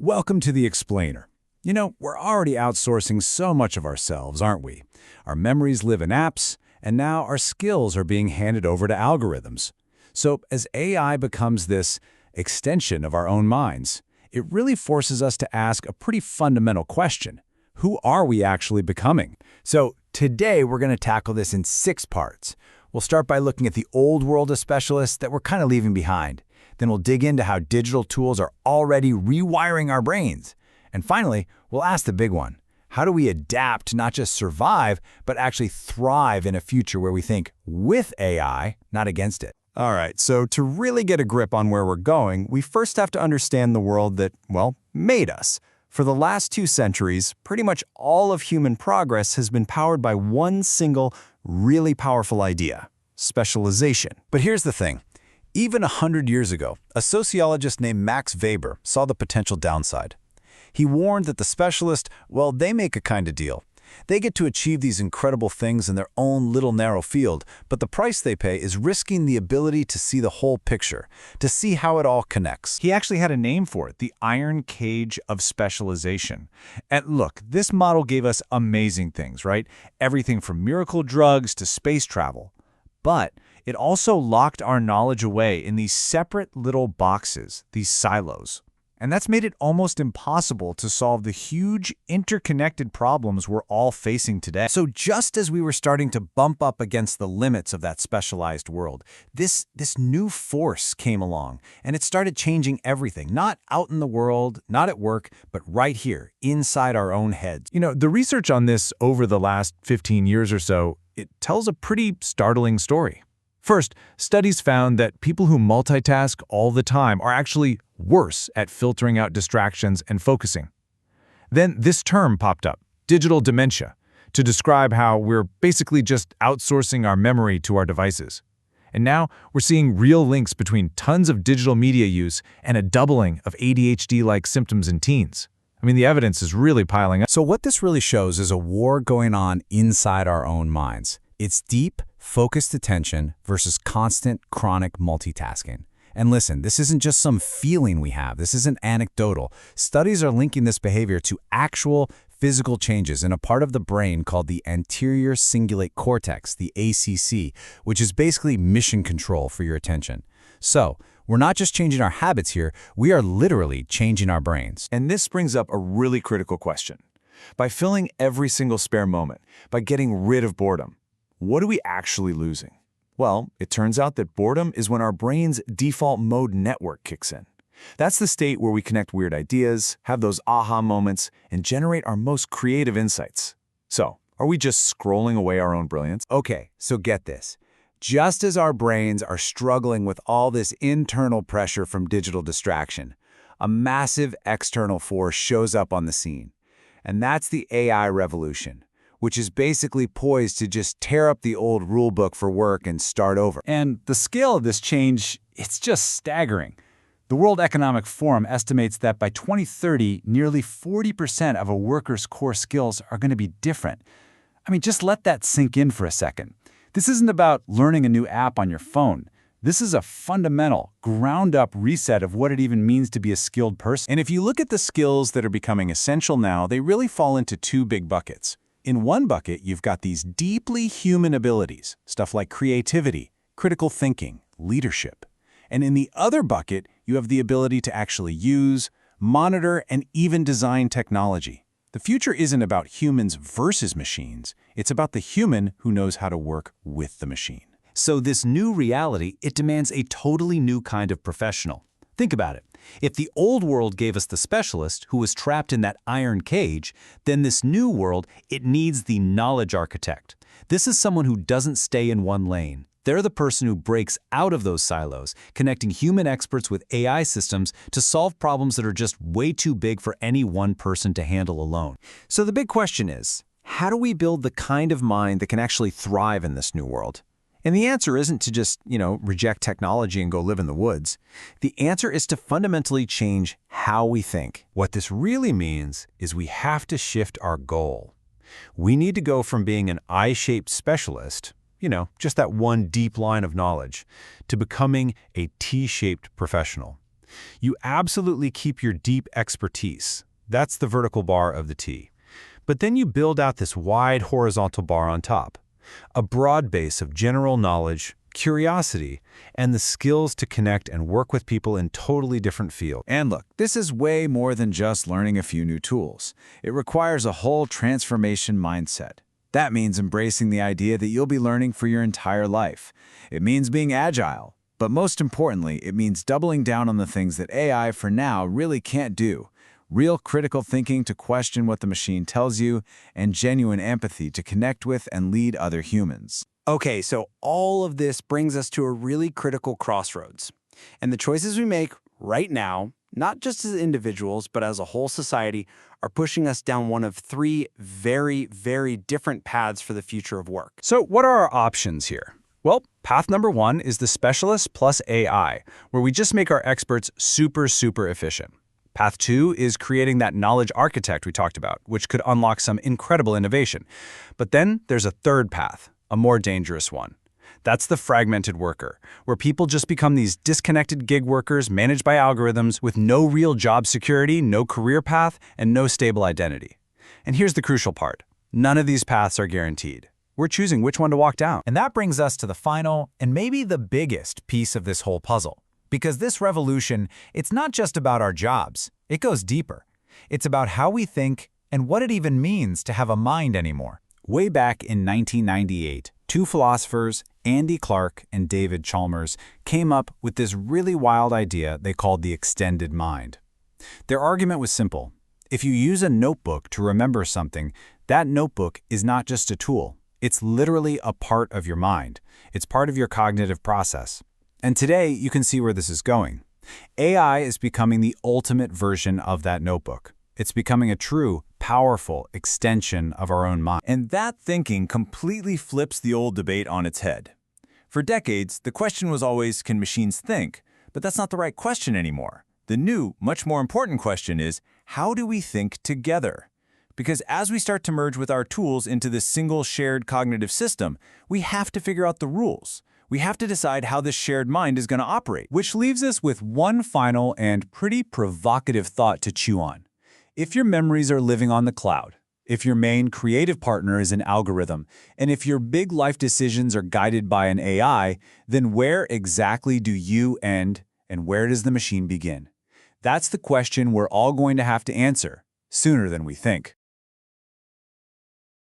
Welcome to The Explainer. You know, we're already outsourcing so much of ourselves, aren't we? Our memories live in apps, and now our skills are being handed over to algorithms. So as AI becomes this extension of our own minds, it really forces us to ask a pretty fundamental question. Who are we actually becoming? So today we're going to tackle this in 6 parts. We'll start by looking at the old world of specialists that we're kind of leaving behind. Then we'll dig into how digital tools are already rewiring our brains. And finally, we'll ask the big one. How do we adapt to not just survive, but actually thrive in a future where we think with AI, not against it? All right, so to really get a grip on where we're going, we first have to understand the world that, well, made us. For the last 2 centuries, pretty much all of human progress has been powered by one single, really powerful idea: specialization. But here's the thing. Even 100 years ago, a sociologist named Max Weber saw the potential downside. He warned that the specialist, well, they make a kind of deal. They get to achieve these incredible things in their own little narrow field, but the price they pay is risking the ability to see the whole picture, to see how it all connects. He actually had a name for it, the iron cage of specialization. And look, this model gave us amazing things, right? Everything from miracle drugs to space travel. But it also locked our knowledge away in these separate little boxes, these silos. And that's made it almost impossible to solve the huge interconnected problems we're all facing today. So just as we were starting to bump up against the limits of that specialized world, this new force came along, and it started changing everything, not out in the world, not at work, but right here, inside our own heads. You know, the research on this over the last 15 years or so, it tells a pretty startling story. First, studies found that people who multitask all the time are actually worse at filtering out distractions and focusing. Then this term popped up, digital dementia, to describe how we're basically just outsourcing our memory to our devices. And now we're seeing real links between tons of digital media use and a doubling of ADHD-like symptoms in teens. I mean, the evidence is really piling up. So what this really shows is a war going on inside our own minds. It's deep, focused attention versus constant, chronic multitasking. And listen, this isn't just some feeling we have. This isn't anecdotal. Studies are linking this behavior to actual physical changes in a part of the brain called the anterior cingulate cortex, the ACC, which is basically mission control for your attention. So, we're not just changing our habits here, we are literally changing our brains. And this brings up a really critical question. By filling every single spare moment, by getting rid of boredom, what are we actually losing? Well, it turns out that boredom is when our brain's default mode network kicks in. That's the state where we connect weird ideas, have those aha moments, and generate our most creative insights. So, are we just scrolling away our own brilliance? Okay, so get this. Just as our brains are struggling with all this internal pressure from digital distraction, a massive external force shows up on the scene. And that's the AI revolution, which is basically poised to just tear up the old rulebook for work and start over. And the scale of this change, it's just staggering. The World Economic Forum estimates that by 2030, nearly 40% of a worker's core skills are going to be different. I mean, just let that sink in for a second. This isn't about learning a new app on your phone. This is a fundamental, ground-up reset of what it even means to be a skilled person. And if you look at the skills that are becoming essential now, they really fall into 2 big buckets. In one bucket, you've got these deeply human abilities, stuff like creativity, critical thinking, leadership. And in the other bucket, you have the ability to actually use, monitor, and even design technology. The future isn't about humans versus machines. It's about the human who knows how to work with the machine. So this new reality, it demands a totally new kind of professional. Think about it. If the old world gave us the specialist who was trapped in that iron cage, then this new world, it needs the knowledge architect. This is someone who doesn't stay in one lane. They're the person who breaks out of those silos, connecting human experts with AI systems to solve problems that are just way too big for any one person to handle alone. So the big question is, how do we build the kind of mind that can actually thrive in this new world? And the answer isn't to just, reject technology and go live in the woods. The answer is to fundamentally change how we think. What this really means is we have to shift our goal. We need to go from being an I-shaped specialist, just that one deep line of knowledge, to becoming a T-shaped professional. You absolutely keep your deep expertise. That's the vertical bar of the T. But then you build out this wide horizontal bar on top. A broad base of general knowledge, curiosity, and the skills to connect and work with people in totally different fields. And look, this is way more than just learning a few new tools. It requires a whole transformation mindset. That means embracing the idea that you'll be learning for your entire life. It means being agile. But most importantly, it means doubling down on the things that AI for now really can't do. Real critical thinking to question what the machine tells you, and genuine empathy to connect with and lead other humans. Okay, so all of this brings us to a really critical crossroads. And the choices we make right now, not just as individuals, but as a whole society, are pushing us down one of three very, very different paths for the future of work. So what are our options here? Well, path number one is the specialist plus AI, where we just make our experts super efficient. Path two is creating that knowledge architect we talked about, which could unlock some incredible innovation. But then there's a third path, a more dangerous one. That's the fragmented worker, where people just become these disconnected gig workers managed by algorithms with no real job security, no career path, and no stable identity. And here's the crucial part. None of these paths are guaranteed. We're choosing which one to walk down. And that brings us to the final and maybe the biggest piece of this whole puzzle. Because this revolution, it's not just about our jobs. It goes deeper. It's about how we think and what it even means to have a mind anymore. Way back in 1998, two philosophers, Andy Clark and David Chalmers, came up with this really wild idea they called the extended mind. Their argument was simple. If you use a notebook to remember something, that notebook is not just a tool. It's literally a part of your mind. It's part of your cognitive process. And today, you can see where this is going. AI is becoming the ultimate version of that notebook. It's becoming a true, powerful extension of our own mind. And that thinking completely flips the old debate on its head. For decades, the question was always, can machines think? But that's not the right question anymore. The new, much more important question is, how do we think together? Because as we start to merge with our tools into this single shared cognitive system, we have to figure out the rules. We have to decide how this shared mind is going to operate. Which leaves us with one final and pretty provocative thought to chew on. If your memories are living on the cloud, if your main creative partner is an algorithm, and if your big life decisions are guided by an AI, then where exactly do you end and where does the machine begin? That's the question we're all going to have to answer sooner than we think.